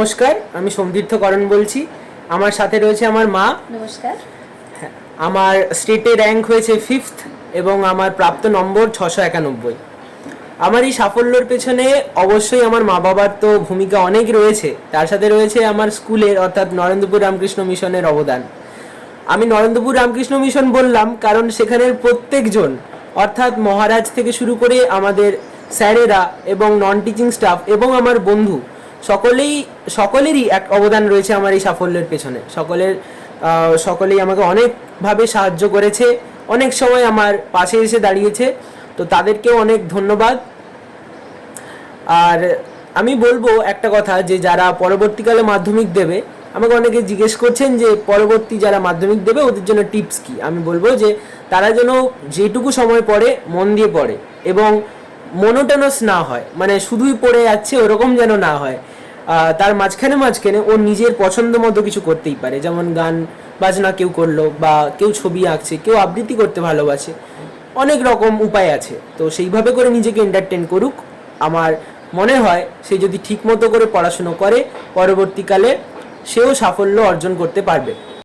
নমস্কার, আমি সোমতীর্থ করণ বলছি। আমার সাথে রয়েছে আমার মা। নমস্কার। আমার স্টেটে র্যাঙ্ক হয়েছে 5th এবং আমার প্রাপ্ত নম্বর 691। আমার এই সাফল্যের পেছনে অবশ্যই আমার মা বাবার তো ভূমিকা অনেক রয়েছে, তার সাথে রয়েছে আমার স্কুলের অর্থাৎ নরেন্দ্রপুর রামকৃষ্ণ মিশনের অবদান। আমি নরেন্দ্রপুর রামকৃষ্ণ মিশন বললাম কারণ সেখানের প্রত্যেকজন অর্থাৎ মহারাজ থেকে শুরু করে আমাদের স্যারেরা এবং নন টিচিং স্টাফ এবং আমার বন্ধু সকলেরই এক অবদান রয়েছে আমার এই সাফল্যের পেছনে। সকলেই আমাকে অনেকভাবে সাহায্য করেছে, অনেক সময় আমার পাশে এসে দাঁড়িয়েছে, তো তাদেরকেও অনেক ধন্যবাদ। আর আমি বলবো একটা কথা, যে যারা পরবর্তীকালে মাধ্যমিক দেবে, আমাকে অনেকে জিজ্ঞেস করছেন যে পরবর্তী যারা মাধ্যমিক দেবে ওদের জন্য টিপস কি। আমি বলবো যে তারা যেন যেটুকু সময় পড়ে মন দিয়ে পড়ে এবং মনোটোনাস না হয়, মানে শুধুই পড়ে যাচ্ছে ওরকম যেন না হয়। তার মাঝখানে ও নিজের পছন্দ মতো কিছু করতেই পারে, যেমন গান বাজনা কেউ করলো, বা কেউ ছবি আঁকছে, কেউ আবৃত্তি করতে ভালোবাসে, অনেক রকম উপায় আছে। তো সেইভাবে করে নিজেকে এন্টারটেন করুক। আমার মনে হয় সে যদি ঠিক মতো করে পড়াশুনো করে পরবর্তীকালে সেও সাফল্য অর্জন করতে পারবে।